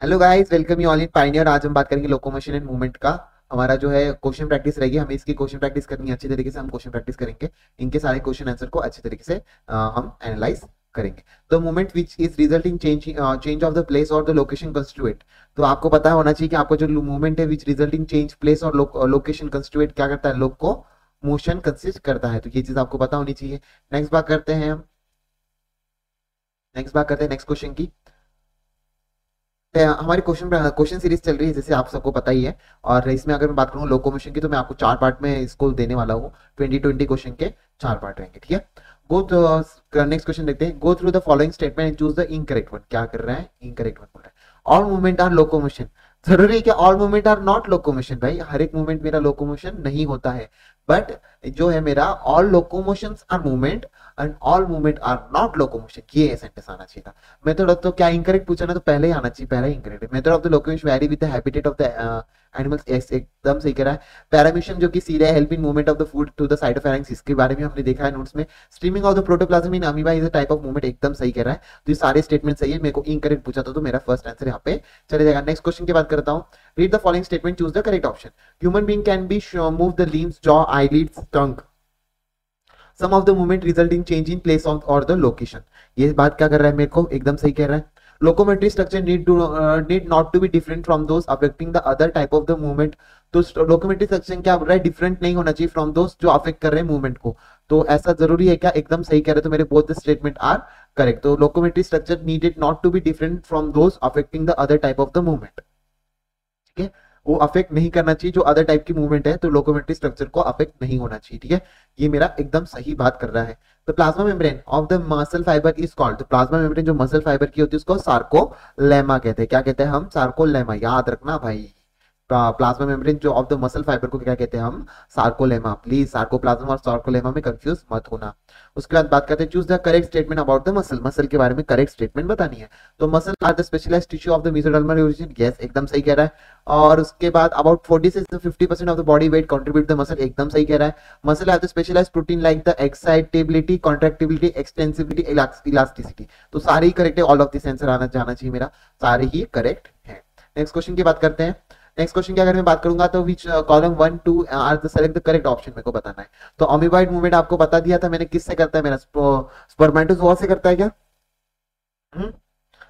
Hello guys, welcome you all in pioneer. आज हम बात करेंगे लोकोमोशन एंड मूवमेंट का। हमारा जो है क्वेश्चन प्रैक्टिस रहेगी, हमें इसकी क्वेश्चन प्रैक्टिस करनी है। अच्छी तरीके से हम क्वेश्चन प्रैक्टिस करेंगे, इनके सारे क्वेश्चन आंसर को अच्छी तरीके से हम एनालाइज करेंगे। The movement which is resulting change of the place और द लोकेशन कंस्टिट्यूएंट। तो आपको पता होना चाहिए कि आपका जो मूवमेंट है विच रिजल्टिंग चेंज प्लेस और लोकेशन कंस्टिट्यूएंट क्या करता है, लोक को मोशन कंसिस्ट करता है। तो ये चीज आपको पता होनी चाहिए। नेक्स्ट बात करते हैं हम नेक्स्ट क्वेश्चन की। हमारी क्वेश्चन सीरीज चल रही है, जैसे आप सबको पता ही है। और इसमें अगर मैं बात करूँ लोकोमोशन की, तो मैं आपको 4 पार्ट में इसको देने वाला हूँ। 2020 क्वेश्चन के 4 पार्ट रहेंगे, ठीक है। गो नेक्स्ट क्वेश्चन देखते हैं। Go through the following statement and choose the incorrect one. क्या कर रहा है, इनकरेक्ट वन बोल रहा है। All movement are locomotion. जरूरी है कि all movement are not locomotion. भाई हर एक मूवमेंट मेरा लोकोमोशन नहीं होता है, बट जो है मेरा all locomotions are movement and all movement are not locomotion, ये सेंटेंस आना चाहिए था। मेथड ऑफ, तो क्या इनकरेक्ट पूछा ना, तो पहले ही आना चाहिए, पहला ही incorrect. Method of the locomotion vary with the habitat of the animals, एकदम सही कह रहा है। पैरामिशन जो कि cilia help in movement of the food to the side of pharynx, इसके बारे में हमने देखा है नोट्स में। Streaming of the protoplasm in amoeba is a type of movement, एकदम सही कह रहा है। तो ये सारे स्टेटमेंट सही है। मेरे को इनकरेक्ट पूछा था, तो मेरा फर्स्ट आंसर यहाँ पे चले जाएगा। नेक्स्ट क्वेश्चन की बात करता हूँ। Read the following statement, choose the correct option. Human being can be move the limbs, jaw, eyelids, tongue. Some of the movement result in change in place of और the location. ये बात क्या कर रहा है, मेरे को एकदम सही कह रहा है। Locomotory structure need not to be different from those affecting the other type of the movement. तो लोकोमेट्री स्ट्रक्चर क्या बोल रहा है, डिफरेंट नहीं होना चाहिए फ्रॉम दोस जो अफेक्ट कर रहे हैं मूवमेंट को। तो ऐसा जरूरी है क्या, एकदम सही कह रहे हैं। तो मेरे both the statement are correct. तो locomotory structure needed not to be different from those affecting the other type of the movement, ठीक है। वो अफेक्ट नहीं करना चाहिए जो अदर टाइप की मूवमेंट है, तो लोकोमेट्री स्ट्रक्चर को अफेक्ट नहीं होना चाहिए, ठीक है। ये मेरा एकदम सही बात कर रहा है। तो plasma membrane of the muscle fibre is called, तो प्लाज्मा मेम्ब्रेन जो मसल फाइबर की होती है उसको सार्कोलेमा कहते हैं। क्या कहते हैं हम, सार्कोलेमा, याद रखना भाई। प्लाज्मा मेम्ब्रेन जो ऑफ द मसल फाइबर को क्या कहते हैं हम, सार्कोलेमा। प्लीज सार्कोप्लाज्म और सार्कोलेमा में कंफ्यूज मत होना। उसके बाद बात करते हैं, choose the correct statement about the muscle. Muscle के बारे में करेक्ट स्टेटमेंट बतानी है। तो muscle are the specialised tissue of the mesodermal region, yes एकदम सही कह रहा है। और उसके बाद अबाउट 40 से 50% of the body weight contribute the muscle, एकदम सही कह रहा है। Muscle have the specialised protein like the excitability, contractibility, extensibility, elasticity. तो सारे ही करेक्ट है, ऑल ऑफ दिस आंसर आना जाना चाहिए मेरा, सारे ही करेक्ट है। नेक्स्ट क्वेश्चन की बात करते हैं। नेक्स्ट क्वेश्चन की अगर मैं बात करूंगा, तो which column 1 2 are the select the correct option, मेरे को बताना है। तो अमीबॉइड मूवमेंट आपको बता दिया था मैंने, किससे करता है मेरा, स्पर्मेटोजोआ से करता है क्या।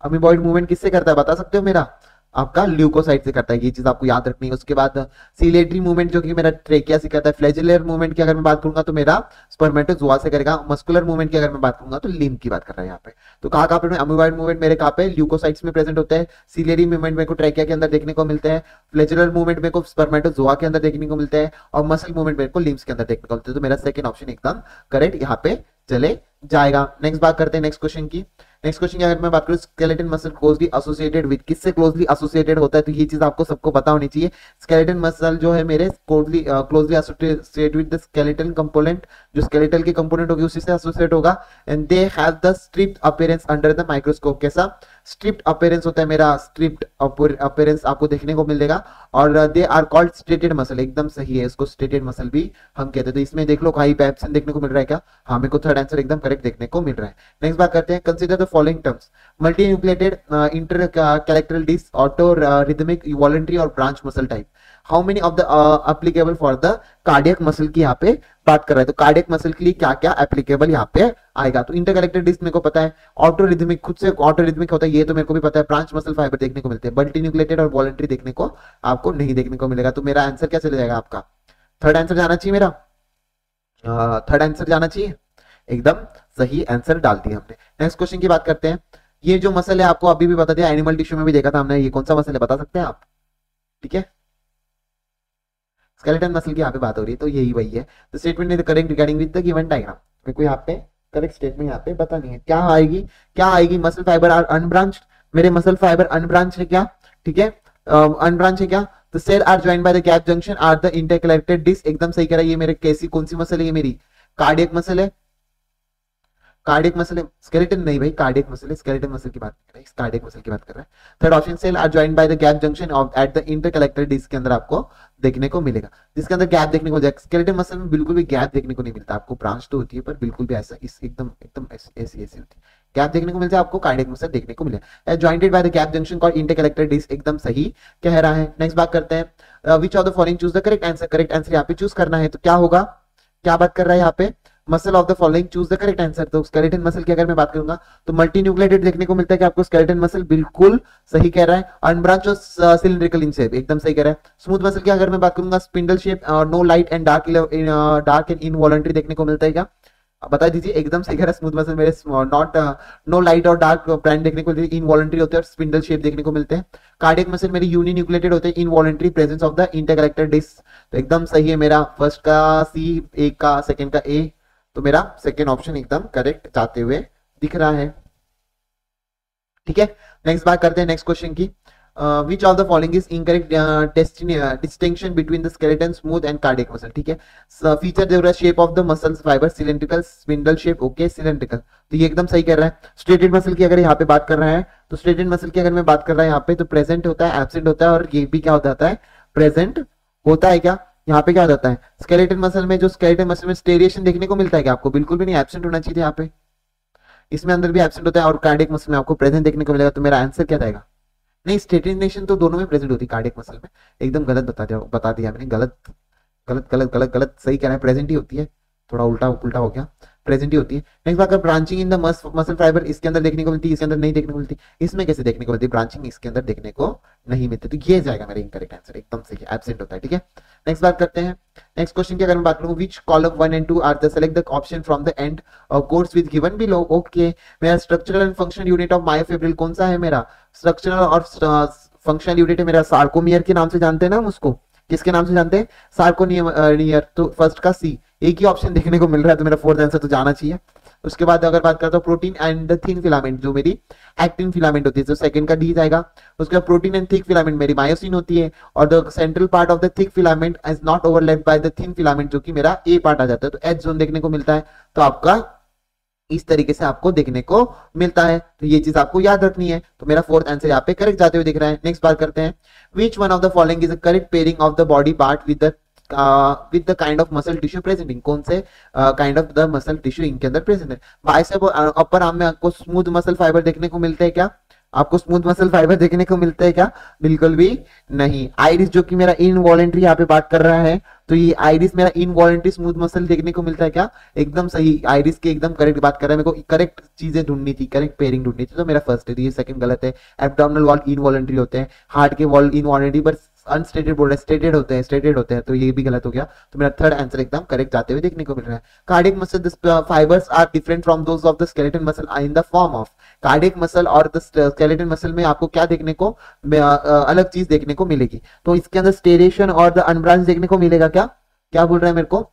अमीबॉइड मूवमेंट किससे करता है बता सकते हो, मेरा आपका ल्यूकोसाइट से करता है। ये चीज आपको याद रखनी है। उसके बाद सीलेटरी मूवमेंट जो कि मेरा ट्रेकिया से करता है। फ्लैजेलर मूवमेंट की अगर मैं बात करूंगा तो मेरा स्पर्मेटोजोआ से करेगा। मस्कुलर मूवमेंट की अगर मैं बात करूंगा तो लिम्फ की बात कर रहा है यहाँ पे। तो कहाँ कहाँ पे अमीबॉइड मूवमेंट मेरे कहाँ पे, ल्यूकोसाइट्स में प्रेजेंट होता है। सीलेरी मूवमेंट मेरे को ट्रेकिया के अंदर देखने को मिलते हैं। फ्लैजेलर मूवमेंट मेरे को स्पर्मेटोजोआ के अंदर देखने को मिलते हैं। और मसल मूवमेंट मेरे को लिम्स के अंदर देखने को मिलते हैं। तो मेरा सेकंड ऑप्शन एकदम करेक्ट यहाँ पे चले जाएगा। नेक्स्ट बात करते हैं नेक्स्ट क्वेश्चन की। नेक्स्ट क्वेश्चन की अगर मैं बात करूं, skeleton muscle closely associated with, किससे क्लोजली एसोसिएटेड होता है, तो ये चीज आपको सबको पता होनी चाहिए। स्केलेटन मसल जो है मेरे closely associated with the skeleton component, जो स्केलेटल के कंपोनेंट होगी उसी से एसोसिएट होगा। And they have the striped appearance under the microscope. कैसा स्ट्रिप्ड अपीयरेंस होता है मेरा, स्ट्रिप्ड अपीयरेंस आपको देखने को मिलेगा। और they are called striated muscle, एकदम सही है, इसको स्ट्रेटेड मसल भी हम कहते हैं। तो इसमें देख लो कहीं पे एब्सेंट देखने को मिल रहा है क्या, हाँ मेरे को थर्ड आंसर एकदम करेक्ट देखने को मिल रहा है। नेक्स्ट बात करते हैं, consider the following terms. Multinucleated intercalated disc, autorhythmic, voluntary और branch muscle type. How many of the applicable for the cardiac muscle की यहाँ पे बात कर रहा है। तो कार्डियक मसल के लिए क्या क्या एप्लीकेबल यहाँ पे आएगा, तो इंटरकलेक्टेड डिस्क मेरे को पता है। ऑटो रिदमिक खुद से ऑटो रिदमिक होता है, ये तो मेरे को भी पता है। ब्रांच मसल फाइबर देखने को मिलते हैं। मल्टी न्यूक्लिएटेड और वॉलंटरी देखने को आपको नहीं देखने को मिलेगा। तो मेरा आंसर क्या चले जाएगा, आपका थर्ड आंसर जाना चाहिए मेरा, थर्ड आंसर जाना चाहिए। एकदम सही आंसर डाल दिया हमने। नेक्स्ट क्वेश्चन की बात करते हैं। ये जो मसल है आपको अभी भी बता दिया, एनिमल टिश्यू में भी देखा था हमने, ये कौन सा मसल है बता सकते हैं आप, ठीक है। स्केलेटन मसल की यहाँ पे बात हो रही है, तो यही वही है। तो statement is correct regarding with the given diagram. मेरे को यहाँ पे करेक्ट स्टेटमेंट यहाँ पे बतानी है। क्या आएगी, क्या आएगी, मसल फाइबर आर अनब्रांच्ड, मेरे मसल फाइबर अनब्रांच है क्या, ठीक है, अनब्रांच है क्या। तो cell are joined by the gap junction are the intercalated disc, एकदम सही कह रहा है। ये मेरे कैसी कौन सी मसल है, ये मेरी कार्डियक मसल है। कार्डियक मसल है, स्केलेटन नहीं भाई, कार्डियक मसल है। स्केलेटन मसल की बात कर रहा है, कार्डियक मसल की बात कर रहा है। Third option, cell are joined by the gap junction of at the intercalated disc के अंदर आपको देखने को मिलेगा, जिसके अंदर गैप देखने को मिलेगा। स्केलेटन मसल में बिल्कुल भी गैप देखने को नहीं मिलता आपको, ब्रांच तो होती है पर बिल्कुल भी ऐसा इस एकदम एकदम ऐसी ऐसी होती है, गैप देखने को मिलता है आपको, कार्डियक मसल देखने को मिले। Jointed by the gap junction called intercalated disc, एकदम सही कह रहा है। नेक्स्ट बात करते हैं, which of the following choose the correct answer. Correct answer यहाँ पे चूज करना है तो क्या होगा, क्या बात कर रहा है यहाँ पे, muscle of the following choose the correct answer. तो स्केलेटन मसल की अगर मैं बात करूंगा तो मल्टी न्यूक्लिएटेड देखने को मिलता है कि आपको स्केलेटन मसल, बिल्कुल सही कह रहा है। अनब्रांच और सिलिंड्रिकल इन शेप, एकदम सही कह रहा है। स्मूथ मसल की अगर मैं बात करूंगा, spindle shape, no light and dark and involuntary देखने को मिलता है क्या, बता दीजिए। एकदम सही कह रहा है, स्मूथ मसल मेरे नॉट नो लाइट और डार्क ब्रांड देखने को मिलती है, इनवॉलंटरी होते हैं और स्पिंडल शेप देखने को मिलते हैं। कार्डियक मसल मेरी यूनि न्यूक्लिएटेड होते हैं, involuntary presence of the intercalated disc. तो एकदम सही है मेरा फर्स्ट का सी, एक का सेकंड का ए, तो मेरा सेकंड ऑप्शन एकदम करेक्ट जाते हुए दिख रहा है। ठीक है, नेक्स्ट बात करते हैं नेक्स्ट क्वेश्चन की। विच of the following is incorrect distinction between the skeleton, smooth and cardiac muscle. ठीक है, फीचर दे रहा है shape of the muscles fibre, cylindrical, spindle shape, okay cylindrical, तो ये एकदम सही कर रहा है। स्ट्रेटेड मसल की अगर यहाँ पे बात कर रहा है तो स्ट्रेटेड मसल की अगर मैं बात कर रहा है यहाँ पे तो प्रेजेंट होता है, एब्सेंट होता है, और ये भी क्या हो जाता है, प्रेजेंट होता है क्या, यहाँ पे क्या हो जाता है। स्केलेटन मसल में, जो स्केलेटन मसल में स्टेरिएशन देखने को मिलता है क्या आपको, बिल्कुल भी नहीं, एब्सेंट होना चाहिए यहाँ पे, इसमें अंदर भी एब्सेंट होता है, और कार्डियक मसल में आपको प्रेजेंट देखने को मिलेगा। तो मेरा आंसर क्या रहेगा, नहीं स्टेटिनेशन तो दोनों में प्रेजेंट होती है, कार्डियक मसल में एकदम गलत बता दिया मैंने, गलत गलत गलत गलत गलत, सही कह रहा है, प्रेजेंट ही होती है, थोड़ा उल्टा उल्टा हो गया, प्रेजेंट ही होती है। नेक्स्ट बात, branching in the muscle fibre इसके अंदर देखने को मिलती है, इसके अंदर नहीं देखने को मिलती, इसमें कैसे देखने को मिलती है, ब्रांचिंग इसके अंदर देखने को नहीं मिलती, तो ये जाएगा मेरा इनकरेक्ट आंसर, एकदम सही है, एब्सेंट होता है। ठीक है, नेक्स्ट बात करते हैं, नेक्स्ट क्वेश्चन की अगर मैं बात करूं, which column 1 and 2 are the, select the option from the and codes with given below. Okay, मेरा structural and functional unit of myofibril कौन सा है, मेरा स्ट्रक्चरल और फंक्शनल यूनिट है मेरा सार्कोमियर के नाम से जानते हैं ना हम उसको, किसके नाम से जानते हैं, सार्कोनियर। तो फर्स्ट का सी, एक ही ऑप्शन देखने को मिल रहा है, तो मेरा फोर्थ आंसर तो जाना चाहिए। उसके बाद अगर बात करता हूँ प्रोटीन एंड थिन फिलामेंट, जो मेरी एक्टिन फिलामेंट होती है, तो सेकंड का डी जाएगा। उसके बाद प्रोटीन एंड थिक फिलामेंट मेरी मायोसिन होती है, और the central part of the thick filament is not overlapped by the thin filament, जो कि मेरा ए पार्ट आ जाता है, तो एच जोन देखने को मिलता है। तो आपका इस तरीके से आपको देखने को मिलता है, तो ये चीज आपको याद रखनी है। तो मेरा फोर्थ आंसर यहाँ पे करेक्ट जाते हुए दिख रहा है। नेक्स्ट बात करते हैं, which one of the following is a correct pairing of the body part with the kind of muscle tissue presenting, कौन से kind of the muscle tissue इनके अंदर प्रेजेंट है। बाइसेप और अपर आर्म में आपको स्मूथ मसल फाइबर देखने को मिलते हैं क्या, आपको स्मूथ मसल फाइबर देखने को मिलता है क्या, बिल्कुल भी नहीं। आइरिस जो कि मेरा इनवॉलेंट्री यहाँ पे बात कर रहा है, तो ये आइरिस मेरा इनवॉलेंट्री स्मूथ मसल देखने को मिलता है क्या, एकदम सही, आइरिस की एकदम करेक्ट बात कर रहा है। मेरे को करेक्ट चीजें ढूंढनी थी, करेक्ट पेयरिंग ढूंढनी थी, तो मेरा फर्स्ट है, तो ये सेकंड गलत है। एब्डोमिनल वॉल इनवॉलेंट्री होते हैं, हार्ट के वॉल इनवॉलेंट्री, पर अनस्टेटेड बोल रहा है, स्टेटेड होते हैं, स्टेटेड होते हैं, तो ये भी गलत हो गया। तो मेरा थर्ड आंसर एकदम करेक्ट जाते हुए देखने को मिल रहा है। Cardiac muscle fibres are different from those of the skeleton muscle in the form of, cardiac muscle और द स्केलेटन मसल में आपको क्या देखने को अलग चीज देखने को मिलेगी, तो इसके अंदर स्टेरिएशन और द अनब्रांच देखने को मिलेगा क्या, क्या बोल रहा है मेरे को,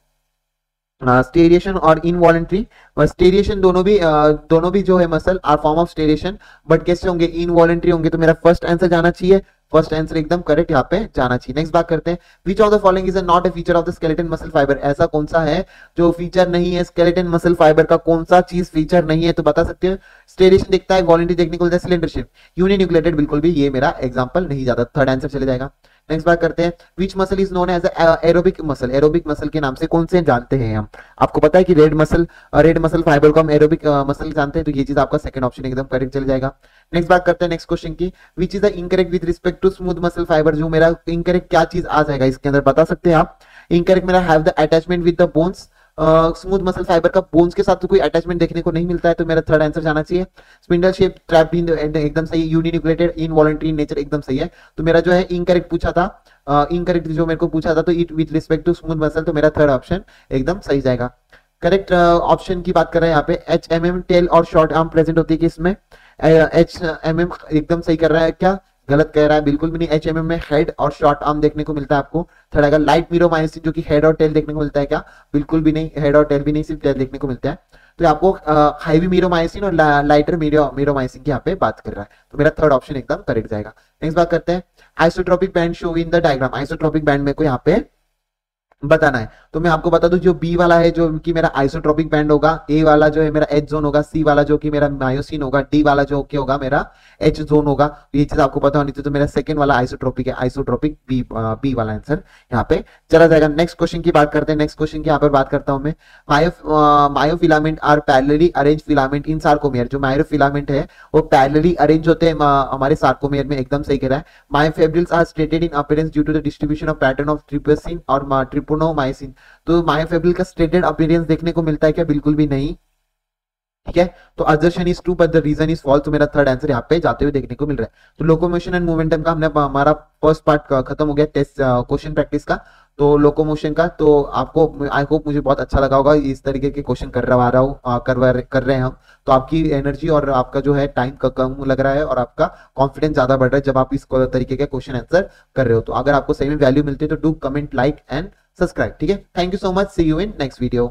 स्टेरिएशन और इनवॉलेंट्री। स्टेरिएशन दोनों भी जो है muscle are form of striation, but कैसे होंगे, इनवॉलेंट्री होंगे, तो मेरा फर्स्ट आंसर जाना चाहिए, फर्स्ट आंसर एकदम करेक्ट यहाँ पे जाना चाहिए। नेक्स्ट बात करते हैं, which of the following is not a feature of the skeleton muscle fibre, ऐसा कौन सा है जो फीचर नहीं है, स्केलेटन मसल फाइबर का कौन सा चीज फीचर नहीं है, तो बता सकते हो। स्टेरिएशन दिखता है, वॉलेंट्री देखने को मिलता है, सिलेंडरशिप, यूनिन्यूक्लिएटेड बिल्कुल भी, ये मेरा एग्जांपल नहीं जाता, थर्ड आंसर चले जाएगा। नेक्स्ट बात करते हैं, which muscle is known as aerobic muscle, aerobic muscle के नाम से कौन से जानते हैं हम, आपको पता है कि रेड मसल फाइबर को हम एरोबिक मसल जानते हैं, तो ये चीज आपका सेकंड ऑप्शन एकदम करेक्ट चल जाएगा। नेक्स्ट बात करते हैं नेक्स्ट क्वेश्चन की, which is the incorrect with respect to smooth muscle fibre, जो मेरा इनकरेक्ट क्या चीज आ जाएगा इसके अंदर, बता सकते हैं आप। इनकरेक्ट मेरा have the attachment with the bones, smooth muscle fibre का बोन्स के साथ तो कोई अटैचमेंट देखने को नहीं मिलता है, तो मेरा थर्ड आंसर जाना चाहिए। स्पिंडल शेप ट्रैप्ड इन एकदम सही, यूनिन्यूक्लिएटेड इनवॉलेंट्री नेचर एकदम सही है, तो मेरा जो है इनकरेक्ट पूछा था, इनकरेक्ट जो मेरे को पूछा था, तो it with respect to smooth muscle, तो मेरा थर्ड ऑप्शन एकदम सही जाएगा। करेक्ट ऑप्शन की बात कर रहे हैं यहाँ पे, HMM टेल और शॉर्ट आर्म प्रेजेंट होती है कि इसमें, HMM एकदम सही कर रहा है क्या, गलत कह रहा है, बिल्कुल भी नहीं। HMM में हेड और शॉर्ट आर्म देखने को मिलता है आपको। थर्ड आएगा लाइट मीरोमायोसिन, जो कि हेड और टेल देखने को मिलता है क्या, बिल्कुल भी नहीं, हेड और टेल भी नहीं, सिर्फ टेल देखने को मिलता है। तो आपको हाईवी मीरोमायोसिन और लाइटर मीरोमायोसिन की यहाँ पे बात कर रहा है, तो मेरा थर्ड ऑप्शन एकदम करेक्ट जाएगा। नेक्स्ट बात करते हैं, isotropic band show in the diagram, isotropic band में को यहाँ पे बताना है। तो मैं आपको बता दूं, जो बी वाला है जो कि मेरा आइसोट्रोपिक बैंड होगा, ए वाला जो है मेरा एच जोन होगा, सी वाला जो कि मेरा मायोसिन होगा, डी वाला जो कि होगा मेरा एच जोन होगा। ये चीज आपको पता होनी चाहिए। तो मेरा सेकंड वाला आइसोट्रोपिक है, आइसोट्रोपिक बी, बी वाला आंसर यहाँ पे चला जाएगा। नेक्स्ट क्वेश्चन की बात करते हैं। नेक्स्ट क्वेश्चन की यहाँ पर बात करता हूँ मैं। Myofilament are parallelly arrange filament in sarcomere. जो मायोफिलामेंट है वो पैरेलली अरेंज होते हैं हमारे सार्कोमेयर में, एकदम सही कह रहा है। Myofibrils are stated in appearance due to the distribution of pattern of trypsin और ट्रिपोनोमाइसिन। तो मायोफिब्रिल का स्टेटेड अपीयरेंस देखने को मिलता है क्या? बिल्कुल भी नहीं। ठीक है, तो assertion is true but the reason is false. तो मेरा थर्ड आंसर यहाँ पे जाते हुए देखने को मिल रहा है। तो लोकोमोशन एंड मोमेंटम का हमने हमारा फर्स्ट पार्ट खत्म हो गया टेस्ट क्वेश्चन प्रैक्टिस का। तो लोकोमोशन का तो आपको आई होप मुझे बहुत अच्छा लगा होगा। इस तरीके के क्वेश्चन करवा रहा हूँ, कर रहे हैं हम। तो आपकी एनर्जी और आपका जो है टाइम कम लग रहा है और आपका कॉन्फिडेंस ज्यादा बढ़ रहा है जब आप इस तरीके के क्वेश्चन आंसर कर रहे हो। तो अगर आपको सही में वैल्यू मिलती है तो do comment, like and subscribe. ठीक है, thank you so much, see you in next video.